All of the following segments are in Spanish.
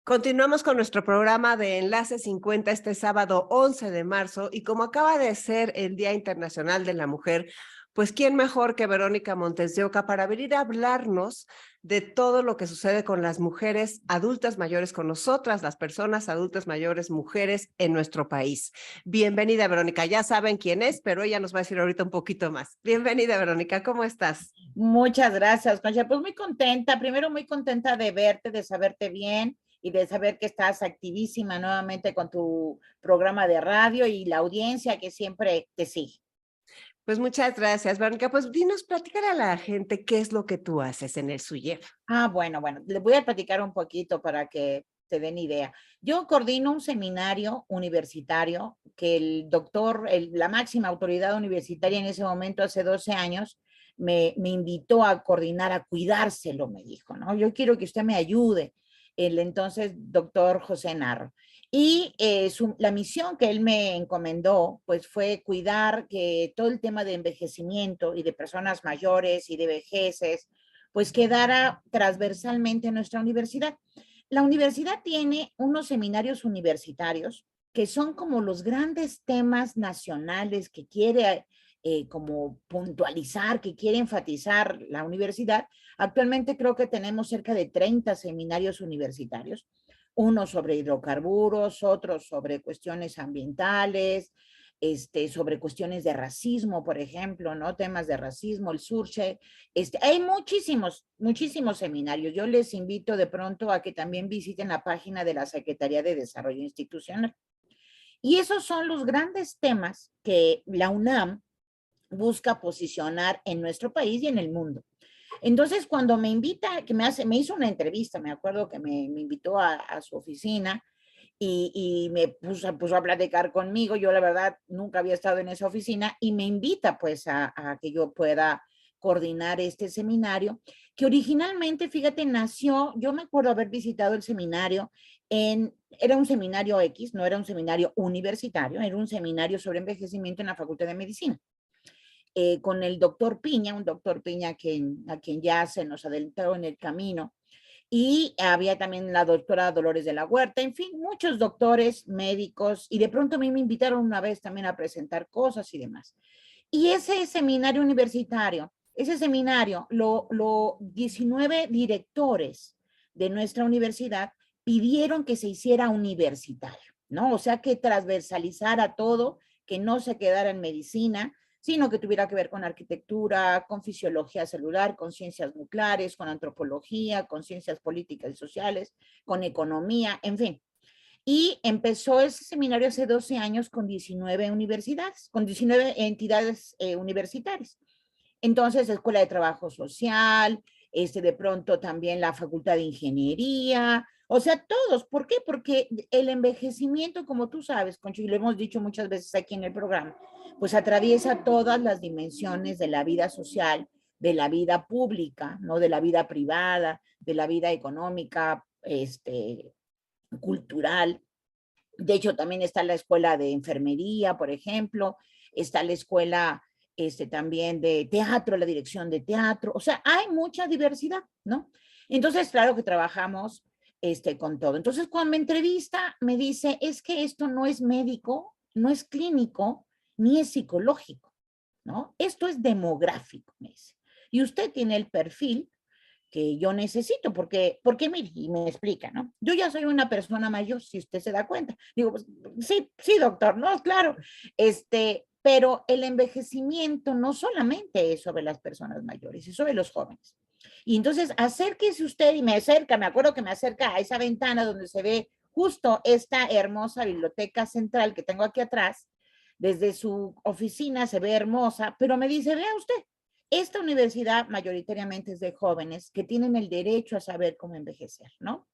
Continuamos con nuestro programa de Enlace 50 este sábado 11 de marzo y como acaba de ser el Día Internacional de la Mujer, pues quién mejor que Verónica Montes de Oca para venir a hablarnos de todo lo que sucede con las mujeres adultas mayores, con nosotras, las personas adultas mayores, mujeres en nuestro país. Bienvenida, Verónica. Ya saben quién es, pero ella nos va a decir ahorita un poquito más. Bienvenida, Verónica. ¿Cómo estás? Muchas gracias, Concha. Pues muy contenta, primero muy contenta de verte, de saberte bien y de saber que estás activísima nuevamente con tu programa de radio y la audiencia que siempre te sigue. Pues muchas gracias, Verónica. Pues dinos, platícale a la gente qué es lo que tú haces en el SUYEF. Bueno, les voy a platicar un poquito para que te den idea. Yo coordino un seminario universitario que el doctor, la máxima autoridad universitaria en ese momento, hace 12 años, me invitó a coordinar, a cuidárselo, me dijo, ¿no? Yo quiero que usted me ayude, el entonces doctor José Narro. Y la misión que él me encomendó, pues fue cuidar que todo el tema de envejecimiento y de personas mayores y de vejeces, pues quedara transversalmente en nuestra universidad. La universidad tiene unos seminarios universitarios que son como los grandes temas nacionales que quiere como puntualizar, que quiere enfatizar la universidad. Actualmente creo que tenemos cerca de 30 seminarios universitarios, unos sobre hidrocarburos, otros sobre cuestiones ambientales, sobre cuestiones de racismo, por ejemplo, ¿no? Temas de racismo, el surche. Hay muchísimos seminarios. Yo les invito de pronto a que también visiten la página de la Secretaría de Desarrollo Institucional. Y esos son los grandes temas que la UNAM busca posicionar en nuestro país y en el mundo. Entonces, cuando me invita, me hizo una entrevista, me acuerdo que me invitó a su oficina y me puso a platicar conmigo. Yo la verdad nunca había estado en esa oficina y me invita pues a que yo pueda coordinar este seminario, que originalmente, fíjate, nació, yo me acuerdo haber visitado el seminario, era un seminario X, no era un seminario universitario, era un seminario sobre envejecimiento en la Facultad de Medicina. Con el doctor Piña, un doctor Piña a quien ya se nos adelantó en el camino, y había también la doctora Dolores de la Huerta, en fin, muchos doctores, médicos, y de pronto a mí me invitaron una vez también a presentar cosas y demás. Y ese seminario universitario, ese seminario, 19 directores de nuestra universidad pidieron que se hiciera universitario, ¿no? O sea, que transversalizara todo, que no se quedara en medicina, sino que tuviera que ver con arquitectura, con fisiología celular, con ciencias nucleares, con antropología, con ciencias políticas y sociales, con economía, en fin. Y empezó ese seminario hace 12 años con 19 universidades, con 19 entidades universitarias. Entonces, Escuela de Trabajo Social, de pronto también la Facultad de Ingeniería, o sea, todos. ¿Por qué? Porque el envejecimiento, como tú sabes, Concho, y lo hemos dicho muchas veces aquí en el programa, pues atraviesa todas las dimensiones de la vida social, de la vida pública, ¿no? De la vida privada, de la vida económica, cultural. De hecho, también está la escuela de enfermería, por ejemplo, está la escuela también de teatro, la dirección de teatro, o sea, hay mucha diversidad, ¿no? Entonces, claro que trabajamos con todo. Entonces, cuando me entrevista, me dice, es que esto no es médico, no es clínico, ni es psicológico, ¿no? Esto es demográfico, me dice. Y usted tiene el perfil que yo necesito, porque mire, y me explica, ¿no? Yo ya soy una persona mayor, si usted se da cuenta. Digo, pues, sí, sí, doctor, no, claro. Pero el envejecimiento no solamente es sobre las personas mayores, es sobre los jóvenes. Y entonces, acérquese usted y me acerca, me acuerdo que me acerca a esa ventana donde se ve justo esta hermosa biblioteca central que tengo aquí atrás. Desde su oficina se ve hermosa, pero me dice, vea usted, esta universidad mayoritariamente es de jóvenes que tienen el derecho a saber cómo envejecer, ¿no?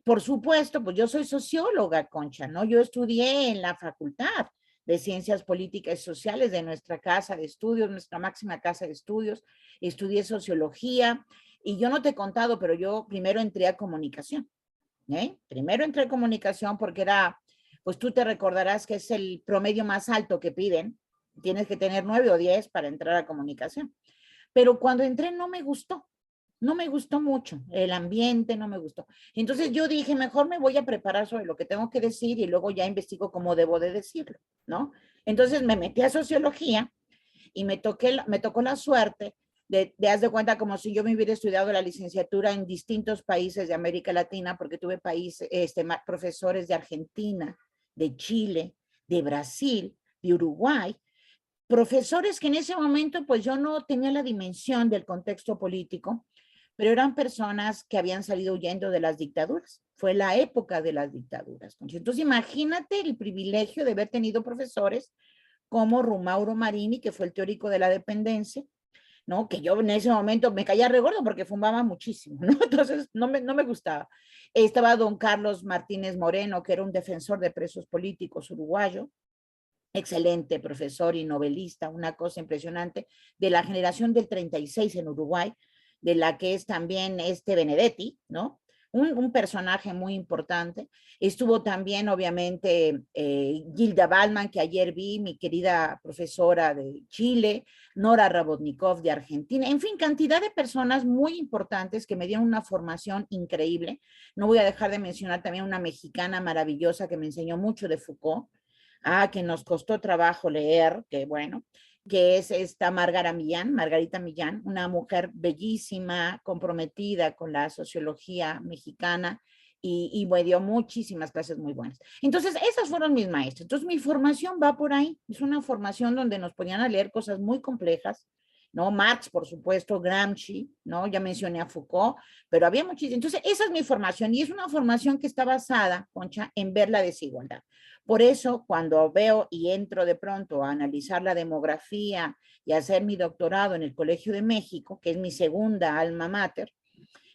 Por supuesto, pues yo soy socióloga, Concha, ¿no? Yo estudié en la Facultad de Ciencias Políticas y Sociales de nuestra casa de estudios, nuestra máxima casa de estudios. Estudié sociología y yo no te he contado, pero yo primero entré a comunicación, ¿eh? Primero entré a comunicación porque era, pues tú te recordarás que es el promedio más alto que piden. Tienes que tener 9 o 10 para entrar a comunicación. Pero cuando entré no me gustó. no me gustó mucho, el ambiente no me gustó. Entonces yo dije, mejor me voy a preparar sobre lo que tengo que decir y luego ya investigo cómo debo de decirlo, ¿no? Entonces me metí a sociología y me tocó la suerte haz de cuenta, como si yo me hubiera estudiado la licenciatura en distintos países de América Latina, porque tuve profesores de Argentina, de Chile, de Brasil, de Uruguay, profesores que en ese momento pues yo no tenía la dimensión del contexto político, pero eran personas que habían salido huyendo de las dictaduras. Fue la época de las dictaduras. Entonces imagínate el privilegio de haber tenido profesores como Rumauro Marini, que fue el teórico de la dependencia, ¿no? Que yo en ese momento me caía regordo porque fumaba muchísimo, ¿no? Entonces no me gustaba. Estaba don Carlos Martínez Moreno, que era un defensor de presos políticos uruguayo, excelente profesor y novelista, una cosa impresionante, de la generación del 36 en Uruguay, de la que es también Benedetti, ¿no? Un personaje muy importante. Estuvo también, obviamente, Gilda Ballman, que ayer vi, mi querida profesora de Chile, Nora Rabotnikov de Argentina, en fin, cantidad de personas muy importantes que me dieron una formación increíble. No voy a dejar de mencionar también una mexicana maravillosa que me enseñó mucho de Foucault, que nos costó trabajo leer, que bueno, que es esta Margarita Millán, una mujer bellísima, comprometida con la sociología mexicana y me dio muchísimas clases muy buenas. Entonces, esas fueron mis maestros. Entonces, mi formación va por ahí. Es una formación donde nos ponían a leer cosas muy complejas, ¿no? Marx, por supuesto, Gramsci, ¿no? Ya mencioné a Foucault, pero había muchísimas. Entonces, esa es mi formación y es una formación que está basada, Concha, en ver la desigualdad. Por eso, cuando veo y entro de pronto a analizar la demografía y a hacer mi doctorado en el Colegio de México, que es mi segunda alma mater,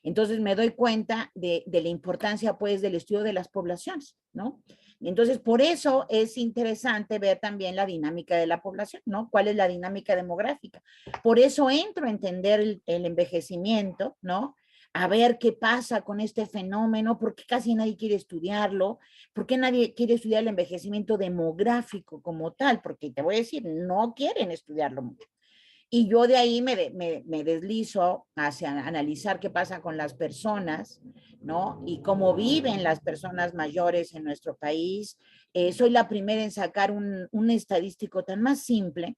entonces me doy cuenta de la importancia pues del estudio de las poblaciones, ¿no? Entonces, por eso es interesante ver también la dinámica de la población, ¿no? ¿Cuál es la dinámica demográfica? Por eso entro a entender el envejecimiento, ¿no? A ver qué pasa con este fenómeno, por qué casi nadie quiere estudiarlo, por qué nadie quiere estudiar el envejecimiento demográfico como tal, porque te voy a decir, no quieren estudiarlo mucho. Y yo de ahí me deslizo hacia analizar qué pasa con las personas, ¿no? Y cómo viven las personas mayores en nuestro país. Soy la primera en sacar un estadístico tan más simple,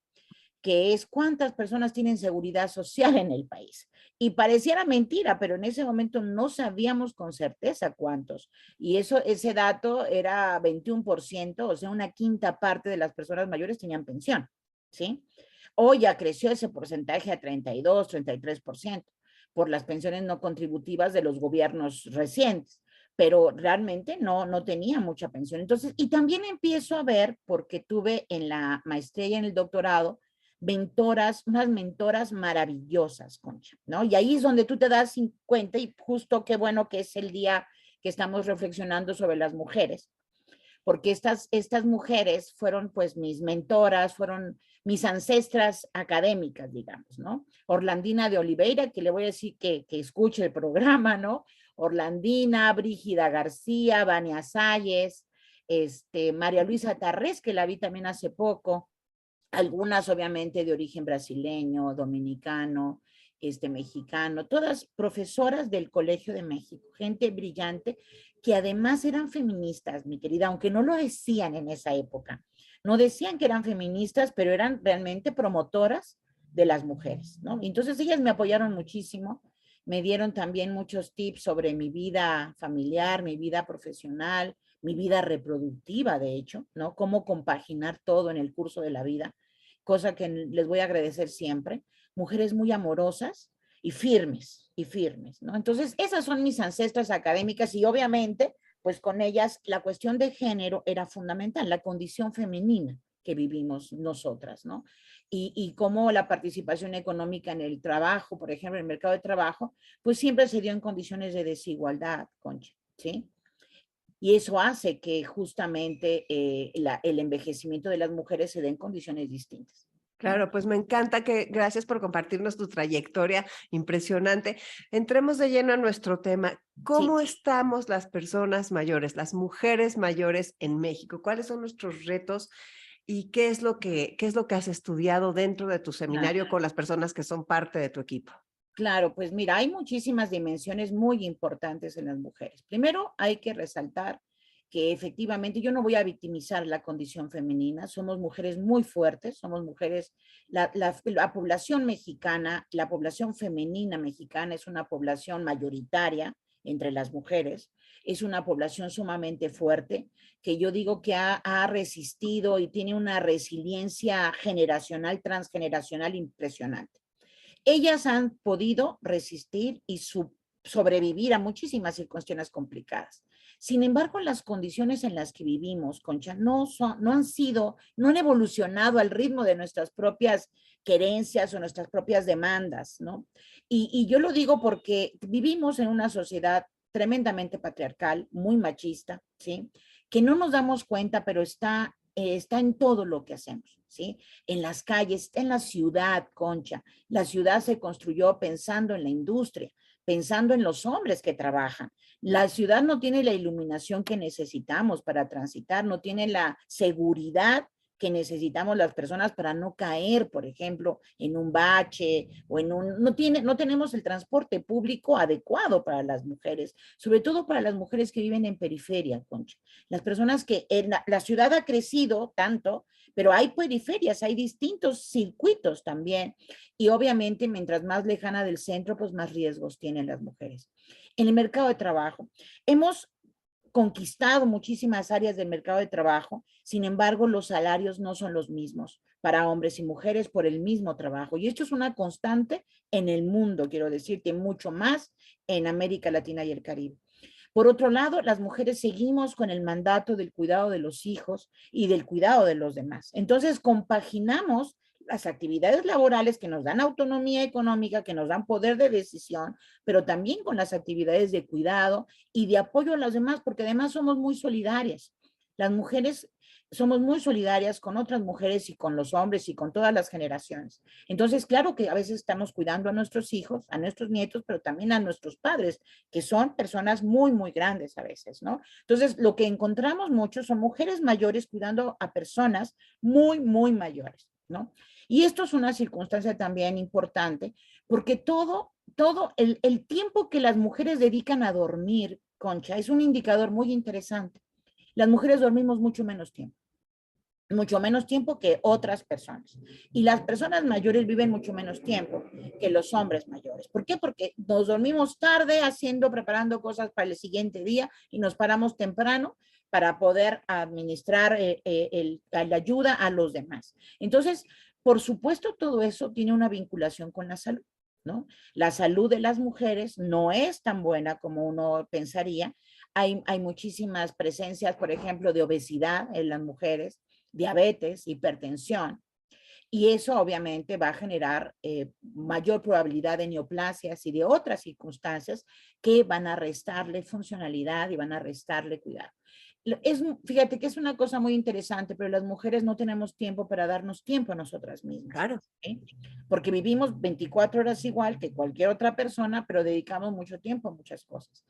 que es cuántas personas tienen seguridad social en el país. Y pareciera mentira, pero en ese momento no sabíamos con certeza cuántos. Y ese dato era 21%, o sea, una quinta parte de las personas mayores tenían pensión, ¿sí? Hoy ya creció ese porcentaje a 32, 33% por las pensiones no contributivas de los gobiernos recientes, pero realmente no tenía mucha pensión. Entonces, y también empiezo a ver, porque tuve en la maestría y en el doctorado, unas mentoras maravillosas, Concha, ¿no? Y ahí es donde tú te das cuenta, y justo qué bueno que es el día que estamos reflexionando sobre las mujeres, porque estas mujeres fueron pues mis mentoras, fueron mis ancestras académicas, digamos, ¿no? Orlandina de Oliveira, que le voy a decir que escuche el programa, ¿no? Orlandina, Brígida García, Vania Salles, María Luisa Tarrés, que la vi también hace poco, algunas obviamente de origen brasileño, dominicano, mexicano, todas profesoras del Colegio de México, gente brillante que además eran feministas, mi querida, aunque no lo decían en esa época. No decían que eran feministas, pero eran realmente promotoras de las mujeres, ¿no? Entonces ellas me apoyaron muchísimo, me dieron también muchos tips sobre mi vida familiar, mi vida profesional, mi vida reproductiva, de hecho, ¿no? Cómo compaginar todo en el curso de la vida, cosa que les voy a agradecer siempre. Mujeres muy amorosas y firmes, ¿no? Entonces, esas son mis ancestras académicas y obviamente, pues con ellas la cuestión de género era fundamental, la condición femenina que vivimos nosotras, ¿no? Y cómo la participación económica en el trabajo, por ejemplo, en el mercado de trabajo, pues siempre se dio en condiciones de desigualdad, Concha, ¿sí? Y eso hace que justamente el envejecimiento de las mujeres se dé en condiciones distintas. Claro, pues me encanta gracias por compartirnos tu trayectoria impresionante. Entremos de lleno a nuestro tema. ¿Cómo Sí. estamos las personas mayores, las mujeres mayores en México? ¿Cuáles son nuestros retos y qué es lo que has estudiado dentro de tu seminario con las personas que son parte de tu equipo? Claro, pues mira, hay muchísimas dimensiones muy importantes en las mujeres. Primero, hay que resaltar que efectivamente yo no voy a victimizar la condición femenina, somos mujeres muy fuertes, somos mujeres, la población mexicana, la población femenina mexicana es una población mayoritaria entre las mujeres, es una población sumamente fuerte, que yo digo que ha resistido y tiene una resiliencia generacional, transgeneracional impresionante. Ellas han podido resistir y sobrevivir a muchísimas circunstancias complicadas. Sin embargo, las condiciones en las que vivimos, Concha, no han evolucionado al ritmo de nuestras propias querencias o nuestras propias demandas, ¿no? Y yo lo digo porque vivimos en una sociedad tremendamente patriarcal, muy machista, ¿sí? Que no nos damos cuenta, pero está en todo lo que hacemos, ¿sí? En las calles, en la ciudad, Concha. La ciudad se construyó pensando en la industria, pensando en los hombres que trabajan. La ciudad no tiene la iluminación que necesitamos para transitar, no tiene la seguridad que necesitamos las personas para no caer, por ejemplo, en un bache o no tenemos el transporte público adecuado para las mujeres, sobre todo para las mujeres que viven en periferia, Concha. Las personas que en la ciudad ha crecido tanto, pero hay periferias, hay distintos circuitos también y obviamente mientras más lejana del centro, pues más riesgos tienen las mujeres. En el mercado de trabajo, hemos conquistado muchísimas áreas del mercado de trabajo, sin embargo, los salarios no son los mismos para hombres y mujeres por el mismo trabajo. Y esto es una constante en el mundo, quiero decirte, mucho más en América Latina y el Caribe. Por otro lado, las mujeres seguimos con el mandato del cuidado de los hijos y del cuidado de los demás. Entonces, compaginamos las actividades laborales que nos dan autonomía económica, que nos dan poder de decisión, pero también con las actividades de cuidado y de apoyo a los demás, porque además somos muy solidarias. Las mujeres somos muy solidarias con otras mujeres y con los hombres y con todas las generaciones. Entonces, claro que a veces estamos cuidando a nuestros hijos, a nuestros nietos, pero también a nuestros padres, que son personas muy, muy grandes a veces, ¿no? Entonces, lo que encontramos mucho son mujeres mayores cuidando a personas muy, muy mayores, ¿no? Y esto es una circunstancia también importante, porque el tiempo que las mujeres dedican a dormir, Concha, es un indicador muy interesante. Las mujeres dormimos mucho menos tiempo que otras personas. Y las personas mayores viven mucho menos tiempo que los hombres mayores. ¿Por qué? Porque nos dormimos tarde preparando cosas para el siguiente día y nos paramos temprano para poder administrar la ayuda a los demás. Entonces, por supuesto, todo eso tiene una vinculación con la salud, ¿no? La salud de las mujeres no es tan buena como uno pensaría. Hay muchísimas presencias, por ejemplo, de obesidad en las mujeres, diabetes, hipertensión, y eso obviamente va a generar mayor probabilidad de neoplasias y de otras circunstancias que van a restarle funcionalidad y van a restarle cuidado. Fíjate que es una cosa muy interesante, pero las mujeres no tenemos tiempo para darnos tiempo a nosotras mismas. Claro. ¿Sí? Porque vivimos 24 horas igual que cualquier otra persona, pero dedicamos mucho tiempo a muchas cosas.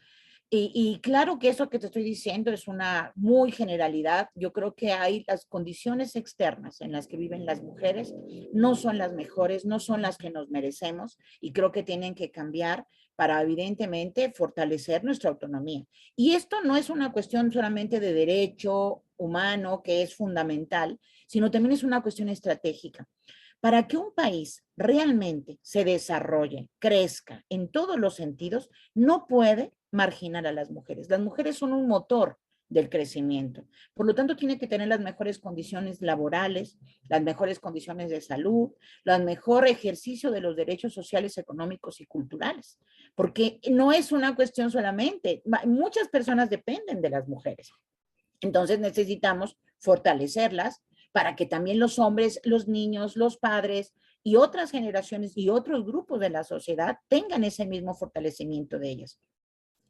Y claro que eso que te estoy diciendo es una muy generalidad. Yo creo que hay las condiciones externas en las que viven las mujeres, no son las mejores, no son las que nos merecemos y creo que tienen que cambiar para evidentemente fortalecer nuestra autonomía. Y esto no es una cuestión solamente de derecho humano, que es fundamental, sino también es una cuestión estratégica. Para que un país realmente se desarrolle, crezca en todos los sentidos, no puede marginar a las mujeres. Las mujeres son un motor del crecimiento. Por lo tanto, tiene que tener las mejores condiciones laborales, las mejores condiciones de salud, el mejor ejercicio de los derechos sociales, económicos y culturales. Porque no es una cuestión solamente, muchas personas dependen de las mujeres. Entonces necesitamos fortalecerlas para que también los hombres, los niños, los padres y otras generaciones y otros grupos de la sociedad tengan ese mismo fortalecimiento de ellas.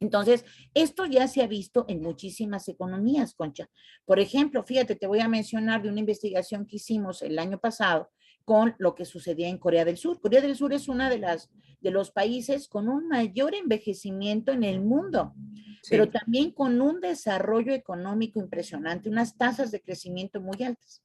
Entonces, esto ya se ha visto en muchísimas economías, Concha. Por ejemplo, fíjate, te voy a mencionar de una investigación que hicimos el año pasado con lo que sucedía en Corea del Sur. Corea del Sur es una de los países con un mayor envejecimiento en el mundo, pero Sí. también con un desarrollo económico impresionante, unas tasas de crecimiento muy altas.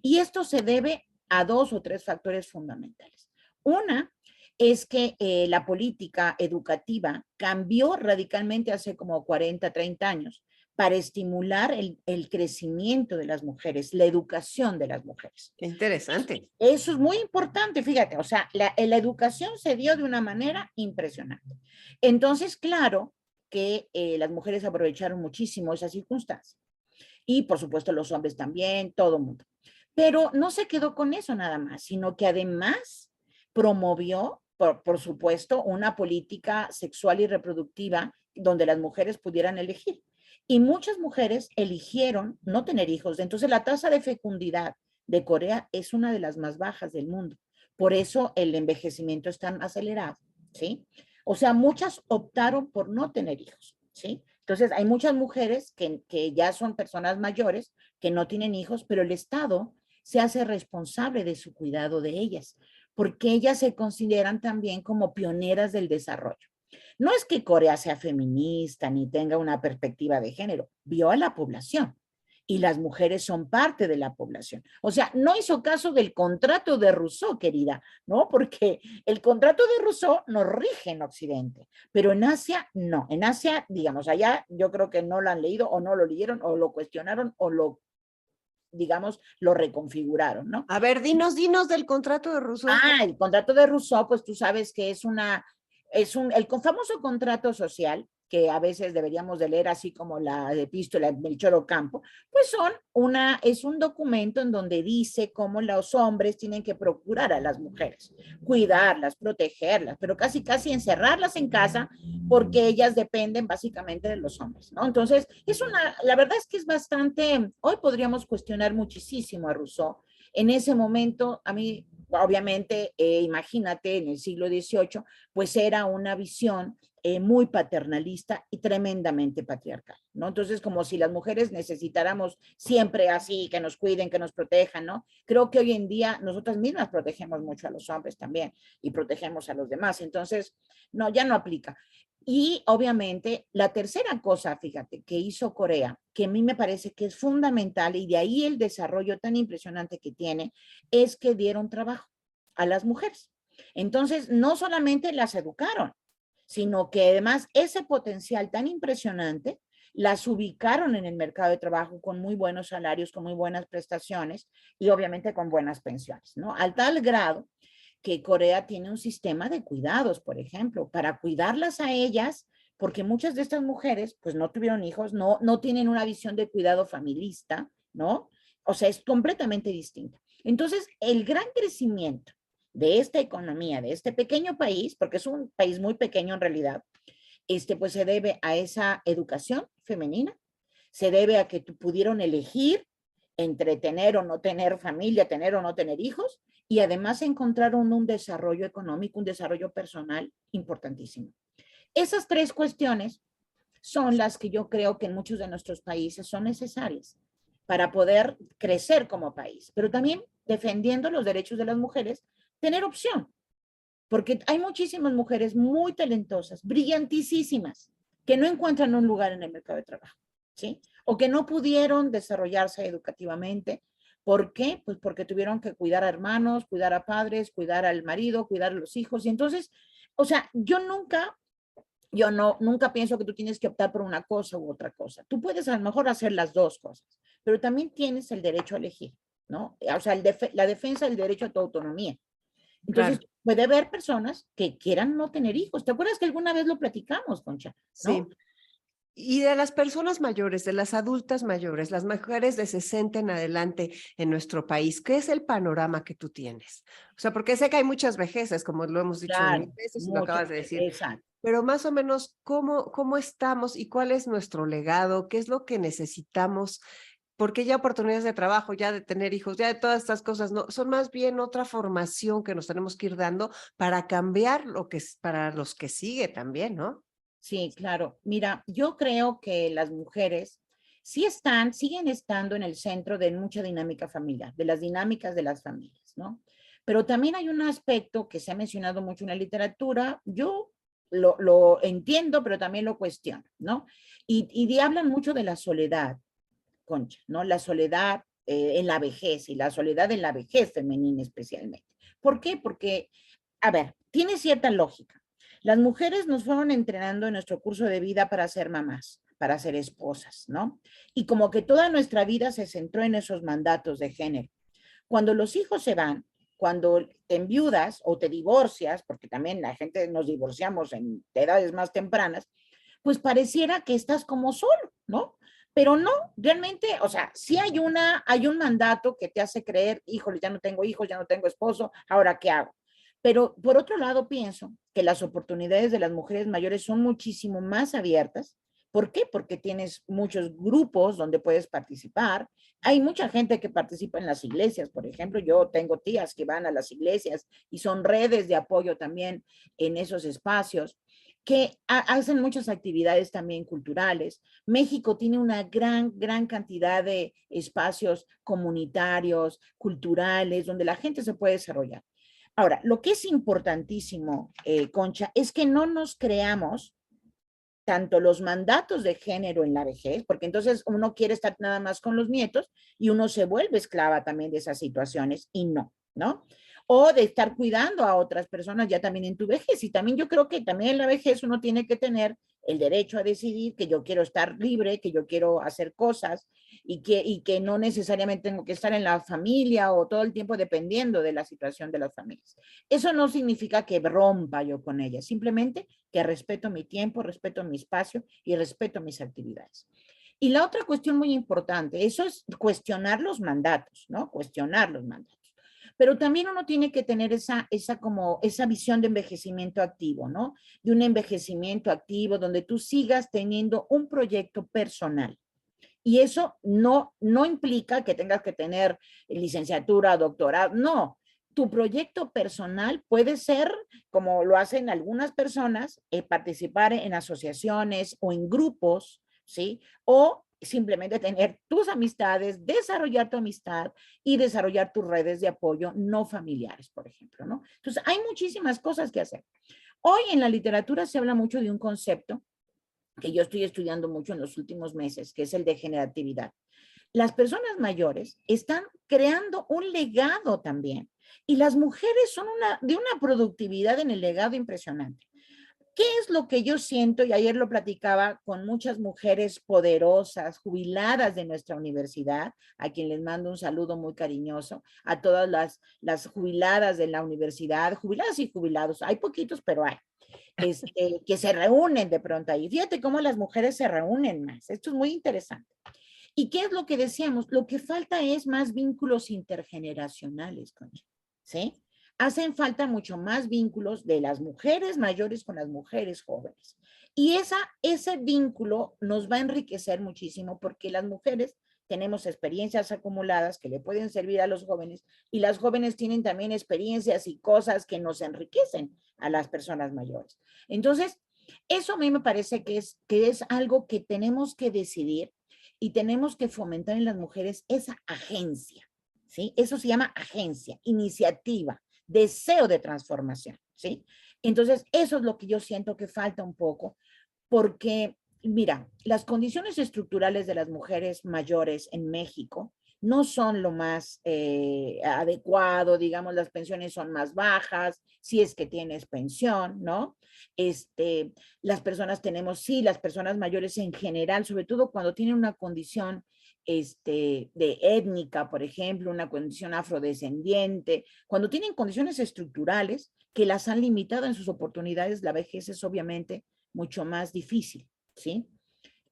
Y esto se debe a dos o tres factores fundamentales. Una es que la política educativa cambió radicalmente hace como 40, 30 años para estimular el crecimiento de las mujeres, la educación de las mujeres. Qué interesante. Eso es muy importante, fíjate, o sea, la educación se dio de una manera impresionante. Entonces, claro que las mujeres aprovecharon muchísimo esa circunstancia. Y por supuesto los hombres también, todo el mundo. Pero no se quedó con eso nada más, sino que además promovió, por supuesto, una política sexual y reproductiva donde las mujeres pudieran elegir. Y muchas mujeres eligieron no tener hijos. Entonces la tasa de fecundidad de Corea es una de las más bajas del mundo. Por eso el envejecimiento es tan acelerado, ¿sí? O sea, muchas optaron por no tener hijos, ¿sí? Entonces, hay muchas mujeres que ya son personas mayores, que no tienen hijos, pero el Estado se hace responsable de su cuidado de ellas, porque ellas se consideran también como pioneras del desarrollo. No es que Corea sea feminista ni tenga una perspectiva de género, vio a la población y las mujeres son parte de la población. O sea, no hizo caso del contrato de Rousseau, querida, ¿no? Porque el contrato de Rousseau nos rige en Occidente, pero en Asia no. En Asia, digamos, allá yo creo que no lo han leído o no lo leyeron o lo cuestionaron o lo, digamos, lo reconfiguraron, ¿no? A ver, dinos del contrato de Rousseau. El contrato de Rousseau, pues tú sabes que el famoso contrato social, que a veces deberíamos de leer así como la epístola de Melchor Ocampo, pues es un documento en donde dice cómo los hombres tienen que procurar a las mujeres, cuidarlas, protegerlas, pero casi encerrarlas en casa porque ellas dependen básicamente de los hombres, ¿no? Entonces, la verdad es que es bastante, hoy podríamos cuestionar muchísimo a Rousseau. En ese momento, a mí, obviamente, imagínate, en el siglo XVIII, pues era una visión muy paternalista y tremendamente patriarcal, ¿no? Entonces, como si las mujeres necesitáramos siempre así, que nos cuiden, que nos protejan, ¿no? Creo que hoy en día nosotras mismas protegemos mucho a los hombres también y protegemos a los demás. Entonces, no, ya no aplica. Y obviamente la tercera cosa, fíjate, que hizo Corea, que a mí me parece que es fundamental y de ahí el desarrollo tan impresionante que tiene, es que dieron trabajo a las mujeres. Entonces, no solamente las educaron, sino que además ese potencial tan impresionante las ubicaron en el mercado de trabajo con muy buenos salarios, con muy buenas prestaciones y obviamente con buenas pensiones, ¿no? Al tal grado que Corea tiene un sistema de cuidados, por ejemplo, para cuidarlas a ellas, porque muchas de estas mujeres pues no tuvieron hijos, no tienen una visión de cuidado familista, ¿no? O sea, es completamente distinta. Entonces, el gran crecimiento de esta economía, de este pequeño país, porque es un país muy pequeño en realidad, pues se debe a esa educación femenina, se debe a que pudieron elegir entre tener o no tener familia, tener o no tener hijos, y además encontraron un desarrollo económico, un desarrollo personal importantísimo. Esas tres cuestiones son las que yo creo que en muchos de nuestros países son necesarias para poder crecer como país, pero también defendiendo los derechos de las mujeres, tener opción, porque hay muchísimas mujeres muy talentosas, brillantísimas, que no encuentran un lugar en el mercado de trabajo, ¿sí? O que no pudieron desarrollarse educativamente. ¿Por qué? Pues porque tuvieron que cuidar a hermanos, cuidar a padres, cuidar al marido, cuidar a los hijos. Y entonces, o sea, nunca pienso que tú tienes que optar por una cosa u otra cosa. Tú puedes a lo mejor hacer las dos cosas, pero también tienes el derecho a elegir, ¿no? O sea, la defensa del derecho a tu autonomía. Entonces, Claro, puede haber personas que quieran no tener hijos. ¿Te acuerdas que alguna vez lo platicamos, Concha? sí. ¿No? Y de las personas mayores, de las adultas mayores, las mujeres de 60 en adelante en nuestro país, ¿qué es el panorama que tú tienes? O sea, porque sé que hay muchas vejeces, como lo hemos dicho mil Claro, veces y lo mucho, acabas de decir, exacto. pero más o menos, ¿cómo estamos y cuál es nuestro legado? ¿Qué es lo que necesitamos? Porque ya oportunidades de trabajo, ya de tener hijos, ya de todas estas cosas, no, son más bien otra formación que nos tenemos que ir dando para cambiar lo que es para los que sigue también, ¿no? Sí, claro. Mira, yo creo que las mujeres siguen estando en el centro de mucha dinámica familiar, de las dinámicas de las familias, ¿no? Pero también hay un aspecto que se ha mencionado mucho en la literatura, yo lo entiendo, pero también lo cuestiono, ¿no? Y hablan mucho de la soledad, Concha, ¿no? La soledad en la vejez y la soledad en la vejez femenina especialmente. ¿Por qué? Porque, a ver, tiene cierta lógica. Las mujeres nos fueron entrenando en nuestro curso de vida para ser mamás, para ser esposas, ¿no? Y como que toda nuestra vida se centró en esos mandatos de género. Cuando los hijos se van, cuando te enviudas o te divorcias, porque también la gente nos divorciamos en edades más tempranas, pues pareciera que estás como solo, ¿no? Pero no, realmente, o sea, sí hay un mandato que te hace creer, híjole, ya no tengo hijos, ya no tengo esposo, ahora qué hago. Pero por otro lado, pienso que las oportunidades de las mujeres mayores son muchísimo más abiertas. ¿Por qué? Porque tienes muchos grupos donde puedes participar. Hay mucha gente que participa en las iglesias, por ejemplo. Yo tengo tías que van a las iglesias y son redes de apoyo también en esos espacios que hacen muchas actividades también culturales. México tiene una gran cantidad de espacios comunitarios, culturales, donde la gente se puede desarrollar. Ahora, lo que es importantísimo, Concha, es que no nos creamos tanto los mandatos de género en la vejez, porque entonces uno quiere estar nada más con los nietos y uno se vuelve esclava también de esas situaciones y no, ¿no? O de estar cuidando a otras personas ya también en tu vejez. Y también yo creo que también en la vejez uno tiene que tener el derecho a decidir que yo quiero estar libre, que yo quiero hacer cosas y que no necesariamente tengo que estar en la familia o todo el tiempo dependiendo de la situación de las familias. Eso no significa que rompa yo con ellas, simplemente que respeto mi tiempo, respeto mi espacio y respeto mis actividades. Y la otra cuestión muy importante, eso es cuestionar los mandatos, ¿no? Cuestionar los mandatos. Pero también uno tiene que tener esa visión de envejecimiento activo, ¿no? De un envejecimiento activo donde tú sigas teniendo un proyecto personal. Y eso no implica que tengas que tener licenciatura, doctorado, no. Tu proyecto personal puede ser, como lo hacen algunas personas, participar en asociaciones o en grupos, ¿sí? O simplemente tener tus amistades, desarrollar tu amistad y desarrollar tus redes de apoyo no familiares, por ejemplo, ¿no? Entonces, hay muchísimas cosas que hacer. Hoy en la literatura se habla mucho de un concepto que yo estoy estudiando mucho en los últimos meses, que es el de generatividad. Las personas mayores están creando un legado también y las mujeres son de una productividad en el legado impresionante. ¿Qué es lo que yo siento? Y ayer lo platicaba con muchas mujeres poderosas, jubiladas de nuestra universidad, a quien les mando un saludo muy cariñoso, a todas las jubiladas de la universidad, jubiladas y jubilados, hay poquitos, pero hay, que se reúnen de pronto ahí. Fíjate cómo las mujeres se reúnen más, esto es muy interesante. ¿Y qué es lo que decíamos? Lo que falta es más vínculos intergeneracionales, Concha, ¿sí? Hacen falta mucho más vínculos de las mujeres mayores con las mujeres jóvenes. Y ese vínculo nos va a enriquecer muchísimo porque las mujeres tenemos experiencias acumuladas que le pueden servir a los jóvenes y las jóvenes tienen también experiencias y cosas que nos enriquecen a las personas mayores. Entonces, eso a mí me parece que es algo que tenemos que decidir y tenemos que fomentar en las mujeres esa agencia, ¿sí? Eso se llama agencia, iniciativa, deseo de transformación, ¿sí? Entonces, eso es lo que yo siento que falta un poco, porque, mira, las condiciones estructurales de las mujeres mayores en México no son lo más adecuado, digamos, las pensiones son más bajas, si es que tienes pensión, ¿no? Las personas tenemos, sí, las personas mayores en general, sobre todo cuando tienen una condición de étnica, por ejemplo, una condición afrodescendiente, cuando tienen condiciones estructurales que las han limitado en sus oportunidades, la vejez es obviamente mucho más difícil, ¿sí?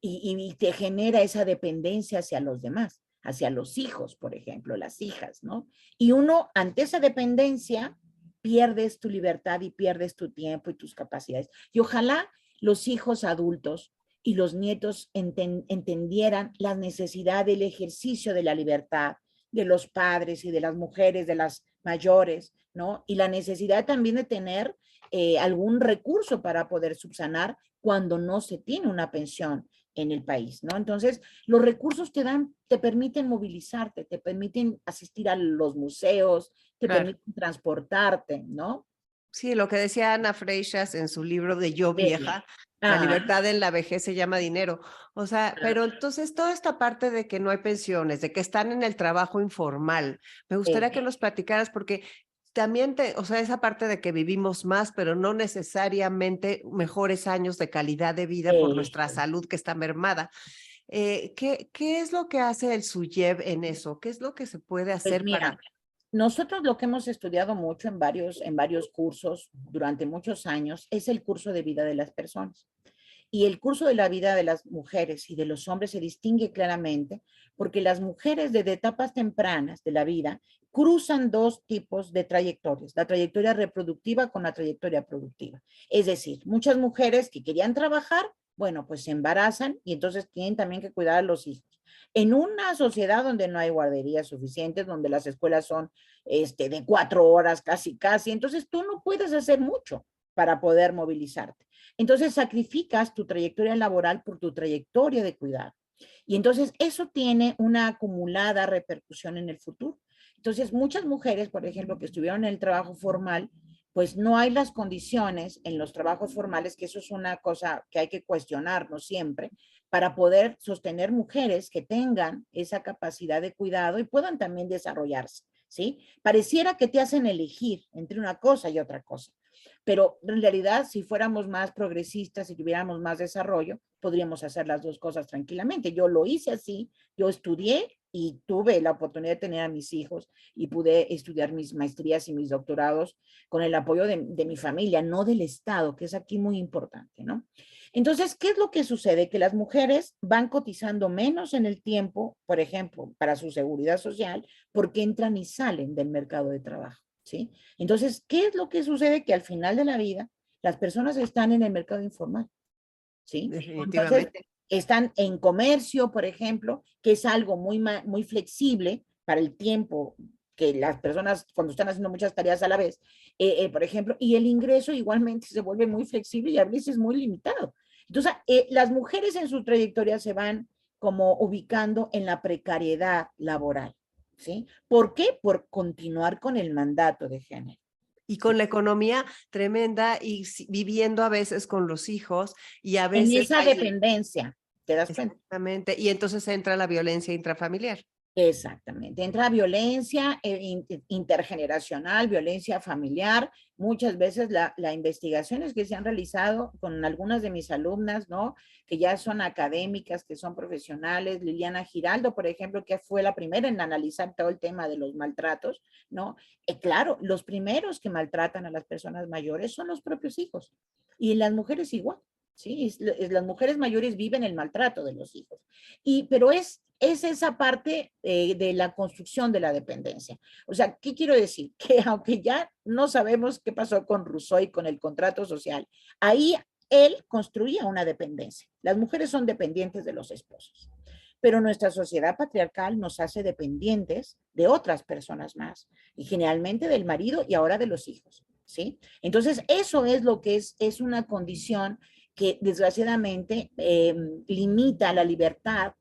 Y te genera esa dependencia hacia los demás, hacia los hijos, por ejemplo, las hijas, ¿no? Y uno, ante esa dependencia, pierdes tu libertad y pierdes tu tiempo y tus capacidades. Y ojalá los hijos adultos y los nietos entendieran la necesidad del ejercicio de la libertad de los padres y de las mujeres, de las mayores, ¿no? Y la necesidad también de tener algún recurso para poder subsanar cuando no se tiene una pensión en el país, ¿no? Entonces, los recursos te permiten movilizarte, te permiten asistir a los museos, te Claro. permiten transportarte, ¿no? Sí, lo que decía Ana Freixas en su libro de Yo Bella. Vieja, la Ah, libertad en la vejez se llama dinero. O sea, pero entonces toda esta parte de que no hay pensiones, de que están en el trabajo informal, me gustaría que nos platicaras porque también, o sea, esa parte de que vivimos más, pero no necesariamente mejores años de calidad de vida por nuestra Eso. salud que está mermada. ¿Qué es lo que hace el SUYEB en eso? ¿Qué es lo que se puede Pues hacer mira, para... nosotros lo que hemos estudiado mucho en varios cursos durante muchos años es el curso de vida de las personas. Y el curso de la vida de las mujeres y de los hombres se distingue claramente porque las mujeres desde etapas tempranas de la vida cruzan dos tipos de trayectorias, la trayectoria reproductiva con la trayectoria productiva. Es decir, muchas mujeres que querían trabajar, bueno, pues se embarazan y entonces tienen también que cuidar a los hijos. En una sociedad donde no hay guarderías suficientes, donde las escuelas son de 4 horas casi, entonces tú no puedes hacer mucho para poder movilizarte. Entonces sacrificas tu trayectoria laboral por tu trayectoria de cuidado. Y entonces eso tiene una acumulada repercusión en el futuro. Entonces muchas mujeres, por ejemplo, que estuvieron en el trabajo formal, pues no hay las condiciones en los trabajos formales, que eso es una cosa que hay que cuestionarnos siempre, para poder sostener mujeres que tengan esa capacidad de cuidado y puedan también desarrollarse, ¿sí? Pareciera que te hacen elegir entre una cosa y otra cosa. Pero en realidad, si fuéramos más progresistas y tuviéramos más desarrollo, podríamos hacer las dos cosas tranquilamente. Yo lo hice así, yo estudié y tuve la oportunidad de tener a mis hijos y pude estudiar mis maestrías y mis doctorados con el apoyo de mi familia, no del Estado, que es aquí muy importante, ¿no? Entonces, ¿qué es lo que sucede? Que las mujeres van cotizando menos en el tiempo, por ejemplo, para su seguridad social, porque entran y salen del mercado de trabajo, ¿sí? Entonces, ¿qué es lo que sucede? Que al final de la vida, las personas están en el mercado informal, ¿sí? Entonces, Definitivamente. están en comercio, por ejemplo, que es algo muy flexible para el tiempo que las personas, cuando están haciendo muchas tareas a la vez, por ejemplo, y el ingreso igualmente se vuelve muy flexible y a veces muy limitado. Entonces, las mujeres en su trayectoria se van como ubicando en la precariedad laboral, ¿sí? ¿Por qué? Por continuar con el mandato de género. Y con la economía tremenda y viviendo a veces con los hijos y a En veces esa hay... dependencia, ¿te das cuenta? Exactamente. Y entonces entra la violencia intrafamiliar. Exactamente. Entra violencia intergeneracional, violencia familiar. Muchas veces la investigaciones que se han realizado con algunas de mis alumnas, ¿no? Que ya son académicas, que son profesionales, Liliana Giraldo, por ejemplo, que fue la primera en analizar todo el tema de los maltratos, ¿no? Claro, los primeros que maltratan a las personas mayores son los propios hijos. Y las mujeres igual. Sí, las mujeres mayores viven el maltrato de los hijos. Pero es esa parte de la construcción de la dependencia. O sea, ¿qué quiero decir? Que aunque ya no sabemos qué pasó con Rousseau y con el contrato social, ahí él construía una dependencia. Las mujeres son dependientes de los esposos, pero nuestra sociedad patriarcal nos hace dependientes de otras personas más, y generalmente del marido y ahora de los hijos, ¿sí? Entonces, eso es lo que es una condición que desgraciadamente limita la libertad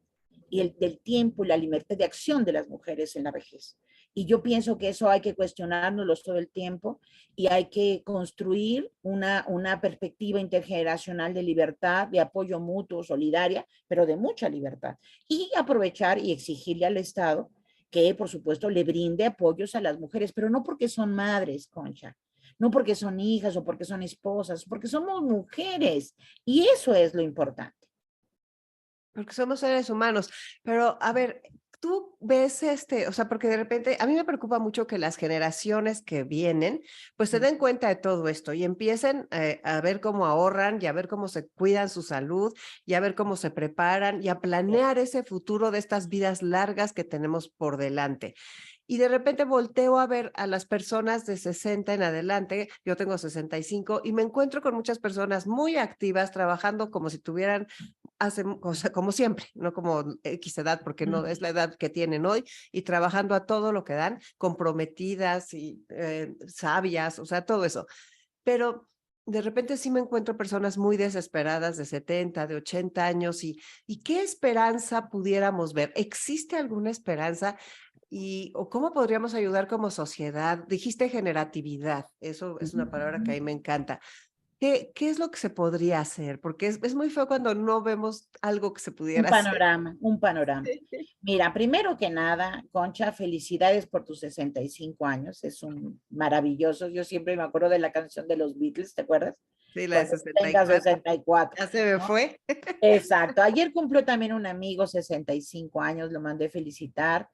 y del tiempo y la libertad de acción de las mujeres en la vejez. Y yo pienso que eso hay que cuestionárnoslo todo el tiempo y hay que construir una perspectiva intergeneracional de libertad, de apoyo mutuo, solidaria, pero de mucha libertad. Y aprovechar y exigirle al Estado que, por supuesto, le brinde apoyos a las mujeres, pero no porque son madres, Concha, no porque son hijas o porque son esposas, porque somos mujeres. Y eso es lo importante. Porque somos seres humanos. Pero, a ver, tú ves o sea, porque de repente a mí me preocupa mucho que las generaciones que vienen, pues se den cuenta de todo esto y empiecen a ver cómo ahorran y a ver cómo se cuidan su salud y a ver cómo se preparan y a planear ese futuro de estas vidas largas que tenemos por delante. Y de repente volteo a ver a las personas de 60 en adelante, yo tengo 65 y me encuentro con muchas personas muy activas trabajando como si tuvieran hacen cosa como siempre, no como X edad, porque no es la edad que tienen hoy, y trabajando a todo lo que dan, comprometidas y sabias, o sea, todo eso. Pero de repente sí me encuentro personas muy desesperadas de 70, de 80 años, y ¿qué esperanza pudiéramos ver? ¿Existe alguna esperanza? ¿O cómo podríamos ayudar como sociedad? Dijiste generatividad, eso es una palabra que a mí me encanta. ¿Qué es lo que se podría hacer? Porque es muy feo cuando no vemos algo que se Un pudiera hacer. panorama, un panorama. Mira, primero que nada, Concha, felicidades por tus 65 años. Es un maravilloso. Yo siempre me acuerdo de la canción de los Beatles, ¿te acuerdas? Sí, la de Cuando sesenta y tengas cuatro 64, Ya se me ¿no? fue. Exacto. Ayer cumplió también un amigo 65 años, lo mandé felicitar.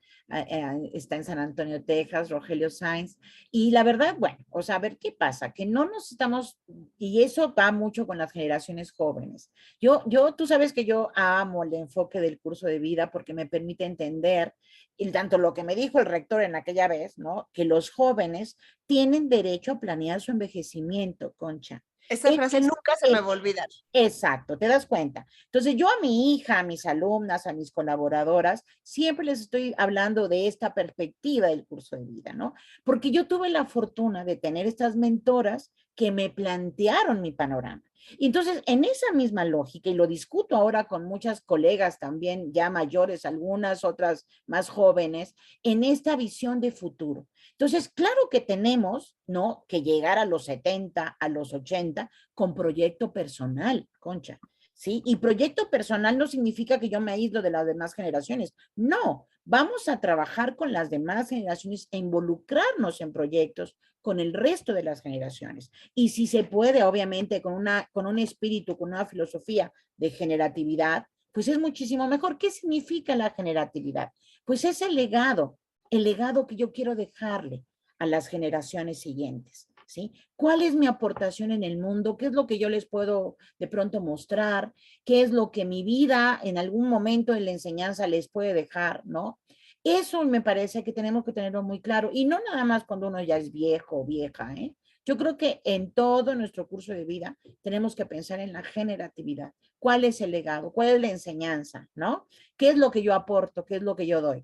Está en San Antonio, Texas, Rogelio Sainz. Y la verdad, bueno, o sea, a ver qué pasa, que no nos estamos, y eso va mucho con las generaciones jóvenes. Tú sabes que yo amo el enfoque del curso de vida porque me permite entender, y tanto lo que me dijo el rector en aquella vez, ¿no? Que los jóvenes tienen derecho a planear su envejecimiento, Concha. Esa Ese frase es nunca se me va a hecho. olvidar. Exacto, te das cuenta. Entonces, yo a mi hija, a mis alumnas, a mis colaboradoras, siempre les estoy hablando de esta perspectiva del curso de vida, ¿no? Porque yo tuve la fortuna de tener estas mentoras que me plantearon mi panorama. Y entonces, en esa misma lógica, y lo discuto ahora con muchas colegas también ya mayores, algunas otras más jóvenes, en esta visión de futuro. Entonces, claro que tenemos, ¿no? Que llegar a los 70, a los 80, con proyecto personal, Concha. ¿Sí? Y proyecto personal no significa que yo me aíslo de las demás generaciones. No, vamos a trabajar con las demás generaciones e involucrarnos en proyectos con el resto de las generaciones. Y si se puede, obviamente, con un espíritu, con una filosofía de generatividad, pues es muchísimo mejor. ¿Qué significa la generatividad? Pues es el legado que yo quiero dejarle a las generaciones siguientes. ¿Sí? ¿Cuál es mi aportación en el mundo? ¿Qué es lo que yo les puedo de pronto mostrar? ¿Qué es lo que mi vida en algún momento en la enseñanza les puede dejar? ¿No? Eso me parece que tenemos que tenerlo muy claro y no nada más cuando uno ya es viejo o vieja, ¿eh? Yo creo que en todo nuestro curso de vida tenemos que pensar en la generatividad. ¿Cuál es el legado? ¿Cuál es la enseñanza? ¿No? ¿Qué es lo que yo aporto? ¿Qué es lo que yo doy?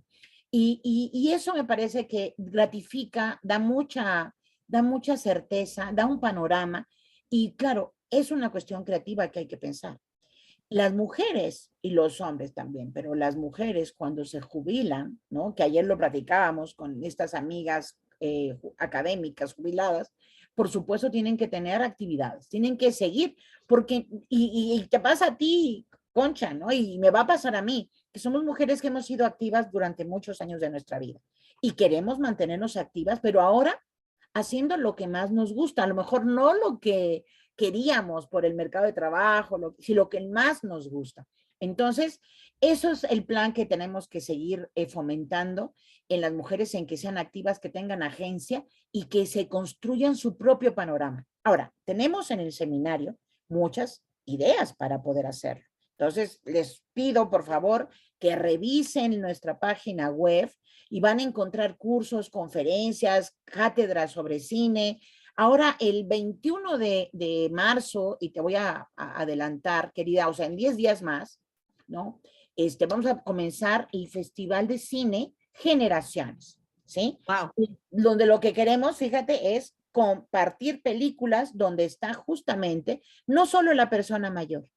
Y eso me parece que gratifica, da mucha certeza, da un panorama y claro, es una cuestión creativa que hay que pensar. Las mujeres y los hombres también, pero las mujeres cuando se jubilan, ¿no? Que ayer lo platicábamos con estas amigas académicas jubiladas, por supuesto tienen que tener actividades, tienen que seguir, porque, y te pasa a ti, Concha, ¿no? Y me va a pasar a mí, que somos mujeres que hemos sido activas durante muchos años de nuestra vida y queremos mantenernos activas, pero ahora haciendo lo que más nos gusta, a lo mejor no lo que queríamos por el mercado de trabajo, si lo que más nos gusta. Entonces, eso es el plan que tenemos que seguir fomentando en las mujeres en que sean activas, que tengan agencia y que se construyan su propio panorama. Ahora, tenemos en el seminario muchas ideas para poder hacerlo. Entonces, les pido, por favor, que revisen nuestra página web y van a encontrar cursos, conferencias, cátedras sobre cine. Ahora, el 21 de marzo, y te voy a adelantar, querida, o sea, en 10 días más, ¿no? Vamos a comenzar el Festival de Cine Generaciones, ¿sí? Wow. Donde lo que queremos, fíjate, es compartir películas donde está justamente no solo la persona mayor,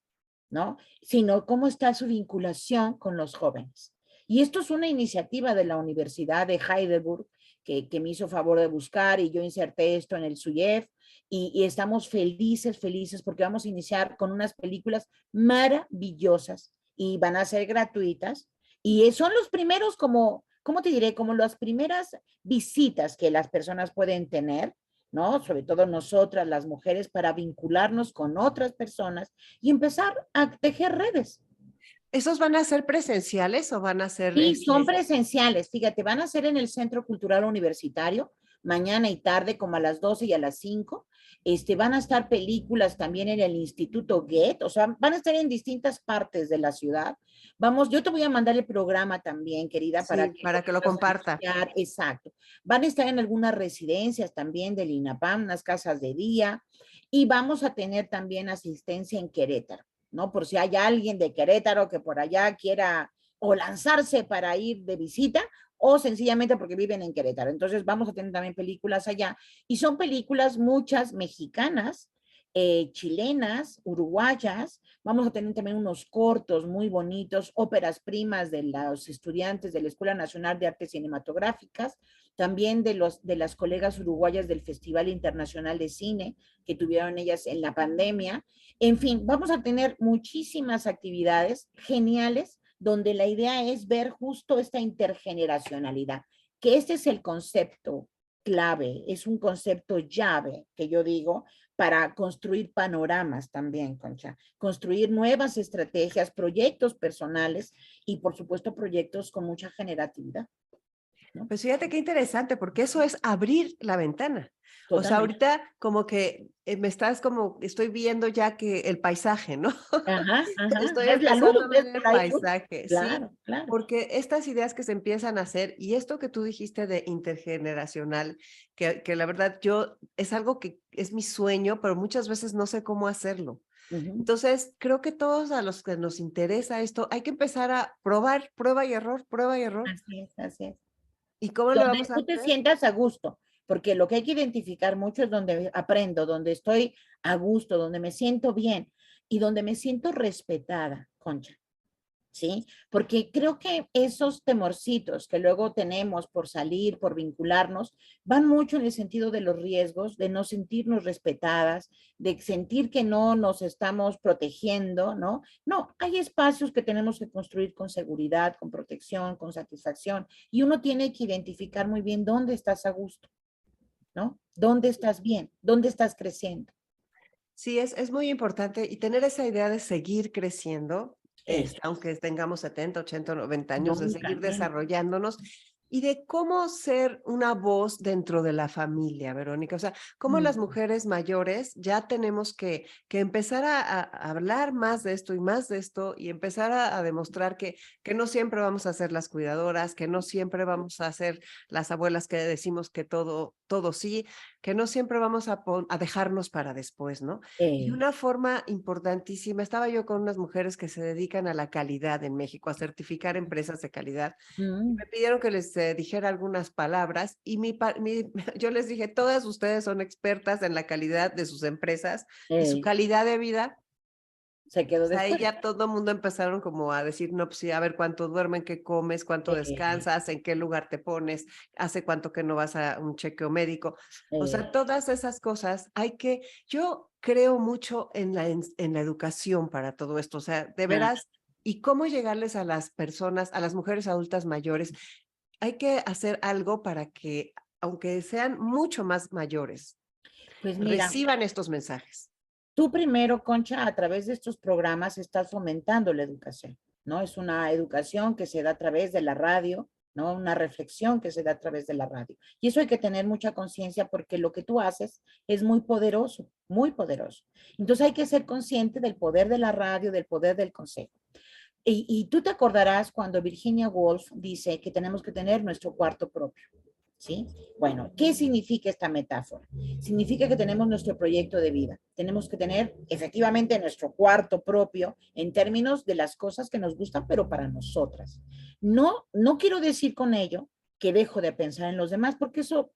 ¿no? Sino cómo está su vinculación con los jóvenes. Y esto es una iniciativa de la Universidad de Heidelberg que me hizo favor de buscar y yo inserté esto en el SUYEF y estamos felices, felices porque vamos a iniciar con unas películas maravillosas y van a ser gratuitas y son los primeros como, ¿cómo te diré? Como las primeras visitas que las personas pueden tener, ¿no? Sobre todo nosotras, las mujeres, para vincularnos con otras personas y empezar a tejer redes. ¿Esos van a ser presenciales o van a ser Y son presenciales, fíjate, van a ser en el Centro Cultural Universitario, mañana y tarde, como a las 12 y a las 5. Van a estar películas también en el Instituto Goethe, o sea, van a estar en distintas partes de la ciudad. Vamos, yo te voy a mandar el programa también, querida, para sí, que lo para que lo puedas comparta? anunciar. Exacto. Van a estar en algunas residencias también del INAPAM, unas casas de día, y vamos a tener también asistencia en Querétaro, ¿no? Por si hay alguien de Querétaro que por allá quiera o lanzarse para ir de visita o sencillamente porque viven en Querétaro. Entonces vamos a tener también películas allá y son películas muchas mexicanas chilenas, uruguayas. Vamos a tener también unos cortos muy bonitos, óperas primas de los estudiantes de la Escuela Nacional de Artes Cinematográficas, también de las colegas uruguayas del Festival Internacional de Cine que tuvieron ellas en la pandemia. En fin, vamos a tener muchísimas actividades geniales donde la idea es ver justo esta intergeneracionalidad, que este es el concepto clave, es un concepto llave que yo digo para construir panoramas también, Concha, construir nuevas estrategias, proyectos personales y por supuesto proyectos con mucha generatividad, ¿no? Pues fíjate qué interesante, porque eso es abrir la ventana. O sea, Totalmente. ahorita como que me estás como, estoy viendo ya que el paisaje, ¿no? Ajá, ajá, Estoy es la luz, empezando a es ver por el ahí luz. paisaje, sí, Claro, claro. porque estas ideas que se empiezan a hacer y esto que tú dijiste de intergeneracional, que la verdad yo es algo que es mi sueño, pero muchas veces no sé cómo hacerlo. Ujú. Entonces, creo que todos a los que nos interesa esto, hay que empezar a probar, prueba y error, prueba y error. Así es, así es. ¿Y cómo le Donde vamos a tú te hacer? sientas a gusto, porque lo que hay que identificar mucho es donde aprendo, donde estoy a gusto, donde me siento bien y donde me siento respetada, Concha. ¿Sí? Porque creo que esos temorcitos que luego tenemos por salir, por vincularnos, van mucho en el sentido de los riesgos, de no sentirnos respetadas, de sentir que no nos estamos protegiendo, ¿no? No, hay espacios que tenemos que construir con seguridad, con protección, con satisfacción, y uno tiene que identificar muy bien dónde estás a gusto, ¿no? ¿Dónde estás bien? ¿Dónde estás creciendo? Sí, es muy importante y tener esa idea de seguir creciendo, Eso, aunque tengamos 70, 80, 90 años, de nunca, seguir nunca. desarrollándonos y de cómo ser una voz dentro de la familia, Verónica. O sea, cómo las Mm, mujeres mayores ya tenemos que empezar a hablar más de esto y más de esto y empezar a demostrar que no siempre vamos a ser las cuidadoras, que no siempre vamos a ser las abuelas que decimos que todo sí, que no siempre vamos a dejarnos para después, ¿no? Y eh, una forma importantísima, estaba yo con unas mujeres que se dedican a la calidad en México, a certificar empresas de calidad. mm, Me pidieron que les dijera algunas palabras y yo les dije, todas ustedes son expertas en la calidad de sus empresas y su eh, calidad de vida. se quedó Entonces ahí después. ya todo el mundo empezaron como a decir, no, pues sí, a ver cuánto duermen, qué comes, cuánto Eh, descansas, en qué lugar te pones, hace cuánto que no vas a un chequeo médico. O eh, sea, todas esas cosas yo creo mucho en la educación para todo esto, o sea, de ah, veras, y cómo llegarles a las personas, a las mujeres adultas mayores, hay que hacer algo para que, aunque sean mucho más mayores, pues mira, reciban estos mensajes. tú primero, Concha, a través de estos programas estás fomentando la educación, ¿no? Es una educación que se da a través de la radio, ¿no? Una reflexión que se da a través de la radio. Y eso hay que tener mucha conciencia porque lo que tú haces es muy poderoso, muy poderoso. Entonces hay que ser consciente del poder de la radio, del poder del consejo. Y tú te acordarás cuando Virginia Woolf dice que tenemos que tener nuestro cuarto propio. ¿Sí? Bueno, ¿qué significa esta metáfora? Significa que tenemos nuestro proyecto de vida. Tenemos que tener efectivamente nuestro cuarto propio en términos de las cosas que nos gustan, pero para nosotras. No, no quiero decir con ello que dejo de pensar en los demás, porque eso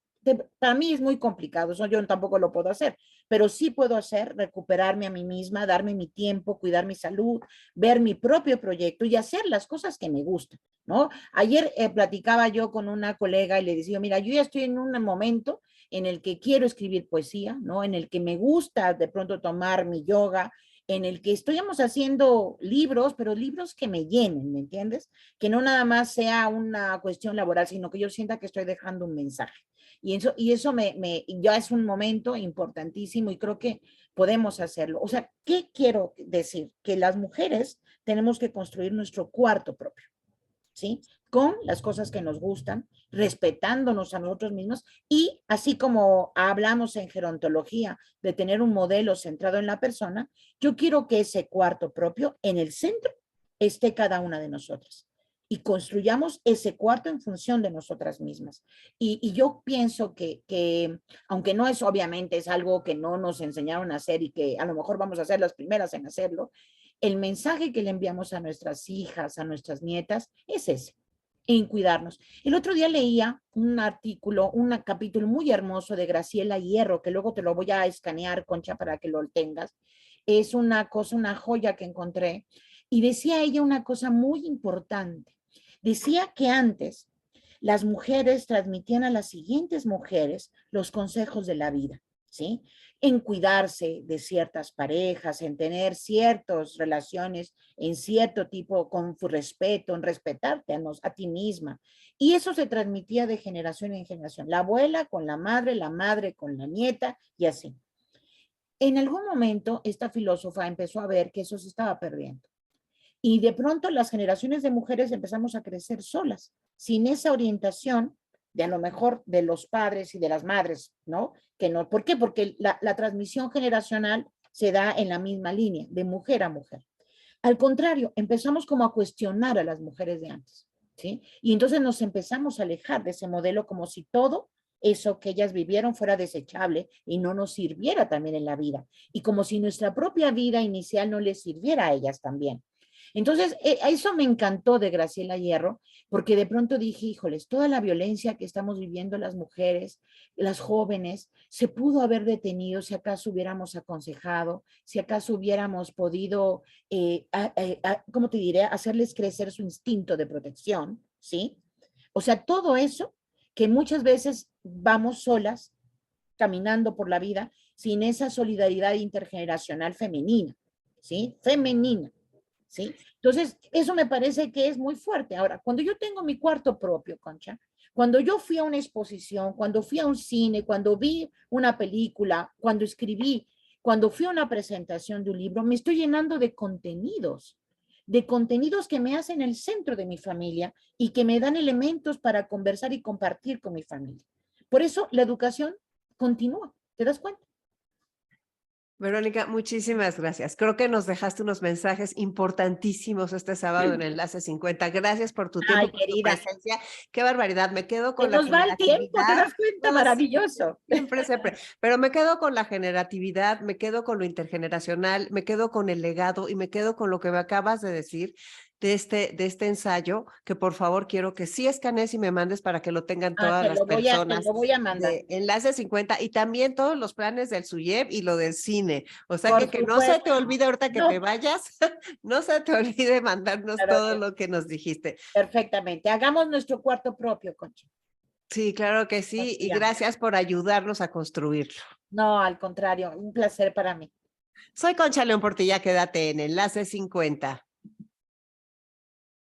para mí es muy complicado, eso yo tampoco lo puedo hacer, pero sí puedo hacer recuperarme a mí misma, darme mi tiempo, cuidar mi salud, ver mi propio proyecto y hacer las cosas que me gustan, ¿no? Ayer platicaba yo con una colega y le decía, mira, yo ya estoy en un momento en el que quiero escribir poesía, ¿no? En el que me gusta de pronto tomar mi yoga, en el que estamos haciendo libros, pero libros que me llenen, ¿me entiendes? Que no nada más sea una cuestión laboral, sino que yo sienta que estoy dejando un mensaje. Y eso ya es un momento importantísimo y creo que podemos hacerlo. O sea, ¿qué quiero decir? Que las mujeres tenemos que construir nuestro cuarto propio. ¿Sí? Con las cosas que nos gustan, respetándonos a nosotros mismos y así como hablamos en gerontología de tener un modelo centrado en la persona, yo quiero que ese cuarto propio en el centro esté cada una de nosotras y construyamos ese cuarto en función de nosotras mismas. Y yo pienso aunque no es obviamente, es algo que no nos enseñaron a hacer y que a lo mejor vamos a ser las primeras en hacerlo, el mensaje que le enviamos a nuestras hijas, a nuestras nietas, es ese. en cuidarnos. El otro día leía un artículo, un capítulo muy hermoso de Graciela Hierro, que luego te lo voy a escanear, Concha, para que lo tengas. Es una cosa, una joya que encontré. Y decía ella una cosa muy importante. Decía que antes las mujeres transmitían a las siguientes mujeres los consejos de la vida, ¿sí? En cuidarse de ciertas parejas, en tener ciertas relaciones, en cierto tipo, con respeto, en respetarte a ti misma. Y eso se transmitía de generación en generación. La abuela con la madre con la nieta y así. En algún momento, esta filósofa empezó a ver que eso se estaba perdiendo. Y de pronto las generaciones de mujeres empezamos a crecer solas, sin esa orientación de a lo mejor de los padres y de las madres, ¿no? Que no, ¿por qué? Porque la transmisión generacional se da en la misma línea, de mujer a mujer. Al contrario, empezamos como a cuestionar a las mujeres de antes, ¿sí? Y entonces nos empezamos a alejar de ese modelo como si todo eso que ellas vivieron fuera desechable y no nos sirviera también en la vida. Y como si nuestra propia vida inicial no les sirviera a ellas también. Entonces, eso me encantó de Graciela Hierro, porque de pronto dije, híjoles, toda la violencia que estamos viviendo las mujeres, las jóvenes, se pudo haber detenido si acaso hubiéramos aconsejado, si acaso hubiéramos podido, ¿cómo te diré?, hacerles crecer su instinto de protección, ¿sí? O sea, todo eso que muchas veces vamos solas, caminando por la vida, sin esa solidaridad intergeneracional femenina, ¿sí? Femenina. ¿Sí? Entonces, eso me parece que es muy fuerte. Ahora, cuando yo tengo mi cuarto propio, Concha, cuando yo fui a una exposición, cuando fui a un cine, cuando vi una película, cuando escribí, cuando fui a una presentación de un libro, me estoy llenando de contenidos que me hacen el centro de mi familia y que me dan elementos para conversar y compartir con mi familia. Por eso la educación continúa, ¿te das cuenta? Verónica, muchísimas gracias. Creo que nos dejaste unos mensajes importantísimos este sábado en Enlace 50. Gracias por tu tiempo, Ay, por tu querida, presencia. Qué barbaridad. Me quedo se con la nos va el tiempo, ¿te generatividad. das cuenta? No, Maravilloso. siempre, siempre. Pero me quedo con la generatividad, me quedo con lo intergeneracional, me quedo con el legado y me quedo con lo que me acabas de decir de este ensayo, que por favor quiero que sí escanees y me mandes para que lo tengan Ah, todas las te personas lo voy a mandar. de Enlace 50 y también todos los planes del SUYEP y lo del cine. O sea Por que no se te supuesto. olvide ahorita que te No, vayas, no se te olvide mandarnos claro todo que lo que nos dijiste. perfectamente. Hagamos nuestro cuarto propio, Concha. Sí, claro que Nos sí, y guiamos. gracias por ayudarnos a construirlo. No, al contrario, un placer para mí. Soy Concha León Portilla, quédate en Enlace 50.